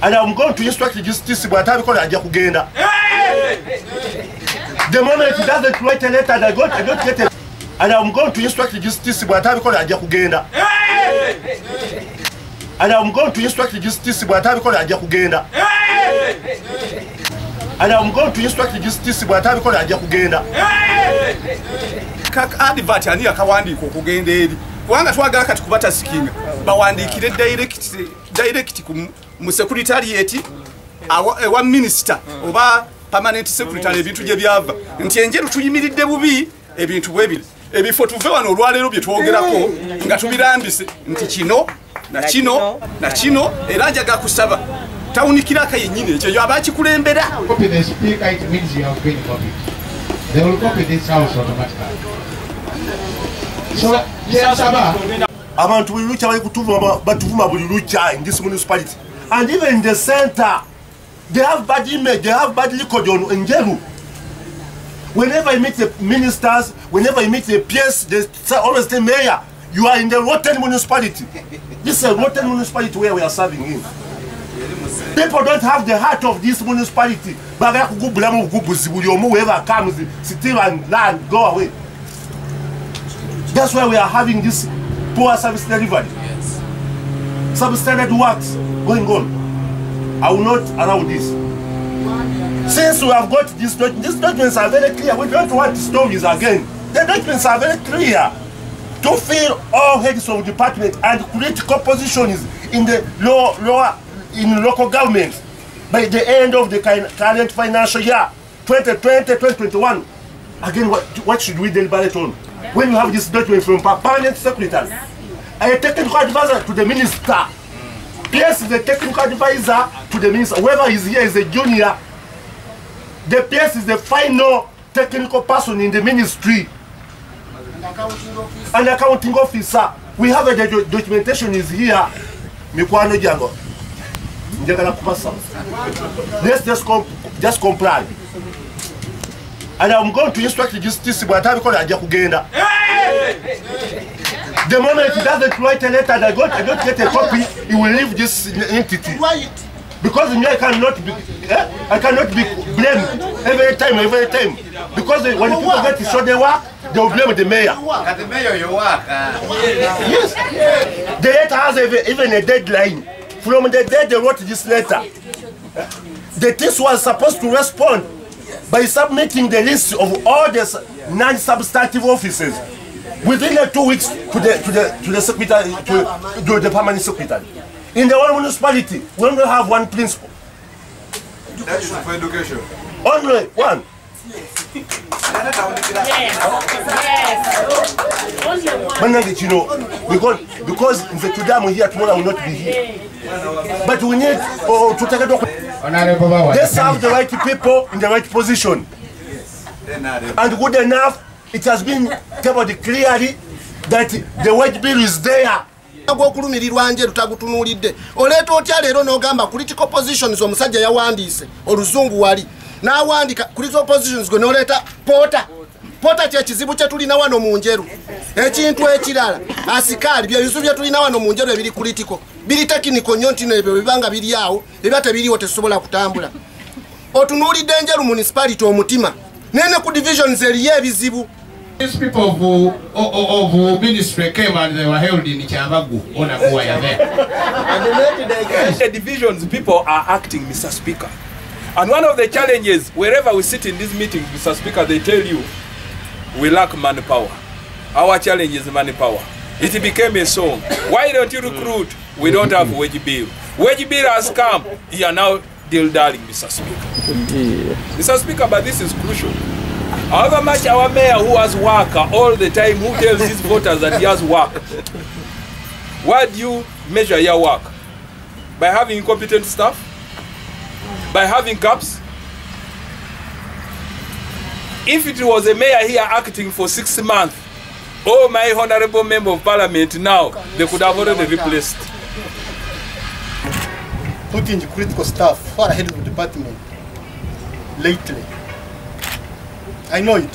And I'm going to instruct the justice Bwatabikola ajja kugenda. The moment he doesn't write a letter, I don't get it. And I'm going to instruct the justice Bwatabikola ajja kugenda. And I'm going to instruct the justice Bwatabikola ajja kugenda. And I'm going to instruct the justice Bwatabikola ajja kugenda. Advert ani akawandiika okugenda eri kubanga twagala kati kubata sikinga bawandiikire direct mu secretariat ewa minister oba permanent secretary ebintu gye byava nti enjeru tuyimiridde bubi ebintu bwebiri ebifo tuve wano olwaleero bye twogerako nga tubirambise nti kino na kino na kino era njaga kusaba tawunikira akayennyini ekyo abakikulembera. Copy the speaker, it means you have been copied. They will copy this house automatically. So, yes, abantu buli lukya bali batuvuma buli lukya in this municipality. And even in the center, they have bad image, they have bad record on Njeru. Whenever you meet the ministers, whenever you meet the PS, they always say, Mayor, you are in the rotten municipality. This is a rotten municipality where we are serving in. People don't have the heart of this municipality. Whoever comes, steal and land, go away. That's why we are having this poor service delivery. Yes. Substandard works going on. I will not allow this. Since we have got these documents are very clear, we don't want stories again. The documents are very clear to fill all heads of department and critical positions in the local government by the end of the current financial year 2020-2021. Again, what should we deliberate on? When you have this document from permanent secretary, a technical advisor to the minister. PS is a technical advisor to the minister. Whoever is here is a junior. The PS is the final technical person in the ministry. An accounting officer. We have a documentation is here. Mikwano Jango. Let's just comply. And I'm going to instruct the justice Bwatabikola ajja kugenda. The moment he doesn't write a letter, I don't get a copy, he will leave this entity. Because me, I cannot be blamed every time. Because when people get to show their work, they will blame the mayor. At the mayor, you work. Yes. The letter has even a deadline. From the day they wrote this letter, the TIS was supposed to respond by submitting the list of all the non-substantive offices within 2 weeks to the secretary, to the permanent secretary. In the one municipality, we only have one principal. That is for education. Only one. Yes. You know, because today I'm here, tomorrow I will not be here. But we need to take a look. Let's have the right people in the right position. And good enough, it has been tabled clearly that the wage bill is there. Ogwokulumirirwa nje tutagutunuulidde oleeta otya leero n'ogamba critical positions omusajja yawandiise oluzungu wali n'awandika critical positions gwe n'oleeta pota kye kizibu kye tulina wano mu Njeru. Ekintu ekirala asikaali bye bizibu bye tulina wano mu Njeru ebiri critical biri technical nnyo ntino ebyo bibanga biri awo ebiba tebiriwo tesobola kutambula. Otunuulidde Njeru municipality omutima nene ku divisions eriyo ebizibu. These people of ministry came and they were held in Kyambagu on a wire there. The divisions people are acting, Mr. Speaker. And one of the challenges, wherever we sit in these meetings, Mr. Speaker, they tell you, we lack manpower. Our challenge is manpower. It became a song. Why don't you recruit? We don't have wage bill. Wage bill has come. You are now dildaling, Mr. Speaker. Mr. Speaker, but this is crucial. However much our mayor who has work all the time, who tells his voters that he has work, why do you measure your work? By having incompetent staff? By having gaps? If it was a mayor here acting for 6 months, oh my honorable member of parliament now, they could have already replaced. Putting critical staff far ahead of the department lately. I know it.